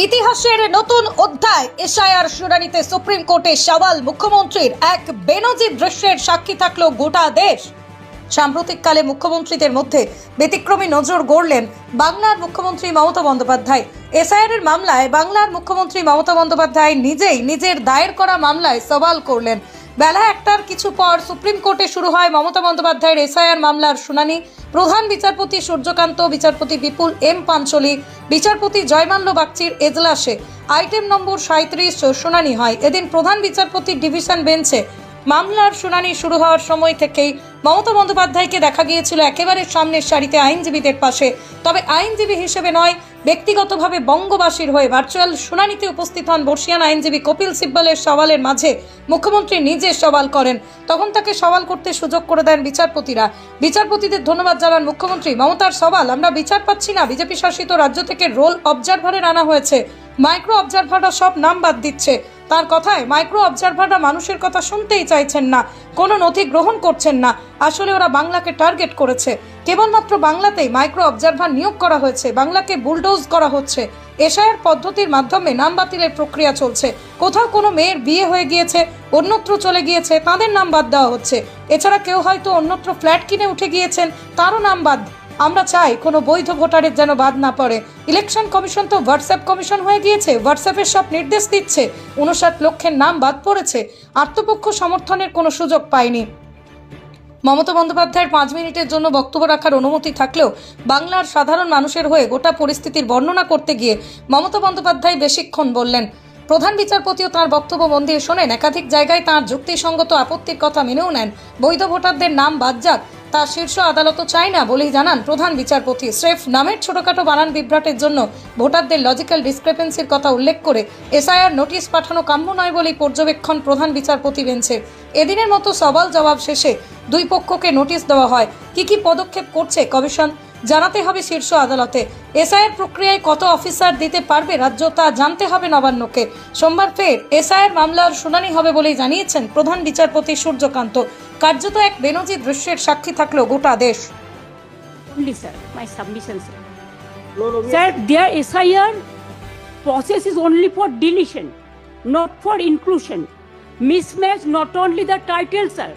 ইতিহাসের নতুন অধ্যায় এসআইআর শুনানিতে সুপ্রিম কোর্টে সওয়াল মুখ্যমন্ত্রীর এক বেনজির দৃশ্যের সাক্ষী থাকলো গোটা দেশ। সাম্প্রতিককালে মুখ্যমন্ত্রীদের মধ্যে ব্যতিক্রমী নজর গড়লেন বাংলার মুখ্যমন্ত্রী মমতা বন্দ্যোপাধ্যায়। এসআইআর এর মামলায় বাংলার মুখ্যমন্ত্রী মমতা বন্দ্যোপাধ্যায় নিজেই নিজের দায়ের করা মামলায় সওয়াল করলেন। বেলা 1টার কিছু পর সুপ্রিম কোর্টে শুরু হয় মমতা বন্দ্যোপাধ্যায়ের এসআইআর মামলার শুনানি। প্রধান বিচারপতি সূর্যকান্ত, বিচারপতি বিপুল এম পাঞ্চলি, বিচারপতি জয়মাল্য বাগচির এজলাসে আইটেম নম্বর 37 শুনানি হয়। এদিন প্রধান বিচারপতির ডিভিশন বেঞ্চে মামলার শুনানি শুরু হওয়ার সময় থেকেই মমতা বন্দ্যোপাধ্যায়কে দেখা গিয়েছিল একেবারে সামনের সারিতে আইনজীবীদের পাশে। তবে আইনজীবী হিসেবে নয়, ব্যক্তিগতভাবে বঙ্গবাসীর হয়ে ভার্চুয়াল শুনানিতে উপস্থিত হন বর্ষিয়ান আইনজীবী কপিল সিব্বলের সওয়ালের মাঝে মুখ্যমন্ত্রী নিজে সওয়াল করেন। তখন তাকে সওয়াল করতে সুযোগ করে দেন বিচারপতিরা। বিচারপতিদের ধন্যবাদ জানান মুখ্যমন্ত্রী। মমতার সওয়াল, আমরা বিচার পাচ্ছি না, বিজেপি শাসিত রাজ্য থেকে রোল অবজারভারের আনা হয়েছে, মাইক্রো অবজারভাররা সব নাম বাদ দিচ্ছে। তার কথায় মাইক্রো অবজারভাররা মানুষের কথা শুনতেই চাইছেন না, কোনো নথি গ্রহণ করছেন না। আসলে ওরা বাংলাকে টার্গেট করেছে, কেবলমাত্র বাংলাতেই মাইক্রো অবজারভার নিয়োগ করা হয়েছে, বাংলাকে বুলডোজ করা হচ্ছে। এসআইআর পদ্ধতির মাধ্যমে নাম বাতিলের প্রক্রিয়া চলছে। কোথাও কোনো মেয়ের বিয়ে হয়ে গিয়েছে, অন্যত্র চলে গিয়েছে, তাদের নাম বাদ দেওয়া হচ্ছে। এছাড়া কেউ হয়তো অন্যত্র ফ্ল্যাট কিনে উঠে গিয়েছেন, তারও নাম বাদ। আমরা চাই কোনো বৈধ ভোটারের যেন বাদ না পড়ে। ইলেকশন কমিশন তো হোয়াটসঅ্যাপ কমিশন হয়ে গিয়েছে, হোয়াটসঅ্যাপের সব নির্দেশ দিচ্ছে। 59 লক্ষের নাম বাদ পড়েছে, আত্মপক্ষ সমর্থনের কোনো সুযোগ পায়নি। মমতা বন্দ্যোপাধ্যায়ের 5 মিনিটের জন্য বক্তব্য রাখার অনুমতি থাকলেও বাংলার সাধারণ মানুষের হয়ে গোটা পরিস্থিতির বর্ণনা করতে গিয়ে মমতা বন্দ্যোপাধ্যায় বেশিক্ষণ বললেন। প্রধান বিচারপতিও তাঁর বক্তব্য মন দিয়ে শোনেন। একাধিক জায়গায় তাঁর যুক্তিসঙ্গত আপত্তির কথা মেনেও নেন। বৈধ ভোটারদের নাম বাদ যাক, তা শীর্ষ আদালতও চায় না বলেই জানান প্রধান বিচারপতি। স্রেফ নামের ছোটখাটো বানান বিভ্রাটের জন্য ভোটারদের লজিক্যাল ডিসক্রিপেন্সির কথা উল্লেখ করে এসআইআর নোটিশ পাঠানো কাম্য নয় বলেই পর্যবেক্ষণ প্রধান বিচারপতি বেঞ্চে। এদিনের মতো সওয়াল জবাব শেষে দুই পক্ষকে নোটিশ দেওয়া হয়। কি পদক্ষেপ করছে কমিশন জানাতে হবে শীর্ষ আদালতে। এসআইআর প্রক্রিয়ায় কত অফিসার দিতে পারবে রাজ্য, তা জানতে হবে নবান্নকে। সোমবার ফের এসআইআর মামলার শুনানি হবে বলেই জানিয়েছেন প্রধান বিচারপতি সূর্যকান্ত। কার্যত এক বেনজির দৃশ্যের সাক্ষী থাকলো গোটা দেশ। Only, sir, my submission, sir. Sir, their SIR process is only for deletion, not for inclusion. Mismatch not only the title, sir.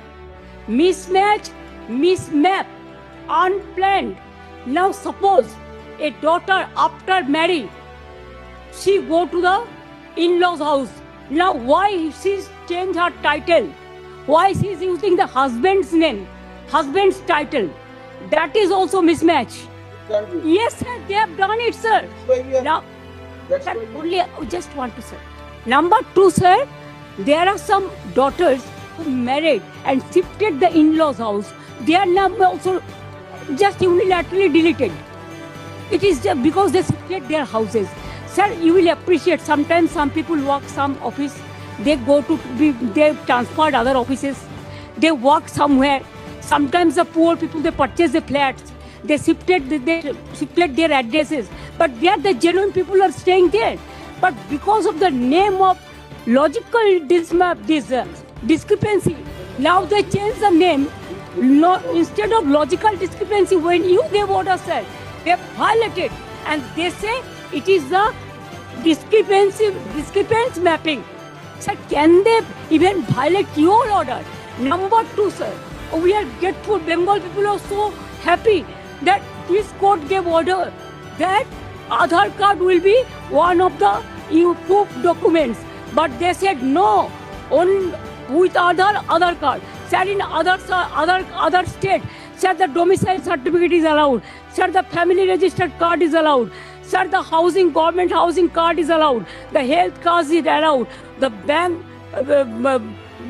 Mismatch, mismap, unplanned. Now suppose a daughter after marriage, she go to the in-laws house. Now why she's changed her title? Why she's using the husband's name, husband's title? That is also mismatch. Yes, sir, they have done it, sir. Now, sir, only just want to say. Number 2, sir, there are some daughters who married and shifted the in-laws house. Their name also just unilaterally deleted. It is just because they shifted their houses. Sir, you will appreciate sometimes some people work some office, they go to they transferred other offices, they work somewhere. Sometimes the poor people, they purchase the flats, they shifted their addresses, but they are the genuine people are staying there. But because of the name of logical discrepancy, now they change the name. No, instead of logical discrepancy, when you gave order, sir, they violated, and they say it is the discrepancy mapping. Sir, can they even violate your order? Number 2, sir, we are grateful. Bengal people are so happy that this court gave order that Aadhaar card will be one of the proof documents. But they said no, with Aadhaar card. Sir, in other state, sir, the domicile certificate is allowed. Sir, the family registered card is allowed. Sir, the government housing card is allowed. The health card is allowed. The bank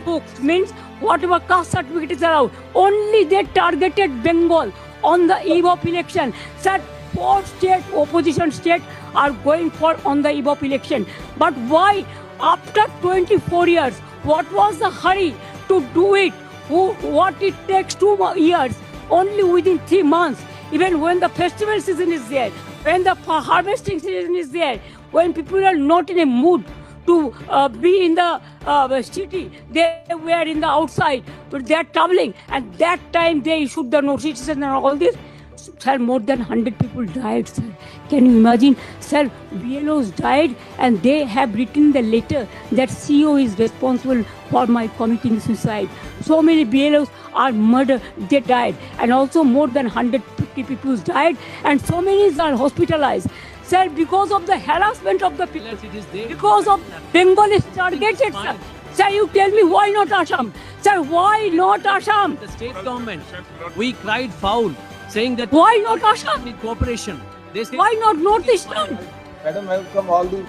books means whatever caste certificate is allowed. Only they targeted Bengal on the eve of election. Sir, 4 state opposition states are going for on the eve of election. But why after 24 years? What was the hurry to do it? What it takes 2 years? Only within 3 months. Even when the festival season is there, when the harvesting season is there, when people are not in a mood to be in the city, they were in the outside, but they are traveling, and that time they issued the notices and all this. Sir, more than 100 people died, sir. Can you imagine? Sir, BLOs died and they have written the letter that CEO is responsible for my committing suicide. So many BLOs are murdered, they died. And also more than 150 people died and so many are hospitalized. Sir, because of the harassment of the people, It is there. because of Bengal is targeted, sir. Sir, you tell me why not Assam? Sir, why not Assam? The state government, we cried foul, saying that Why not Assam? need cooperation. They say Why not Northeastern? Madam, welcome all the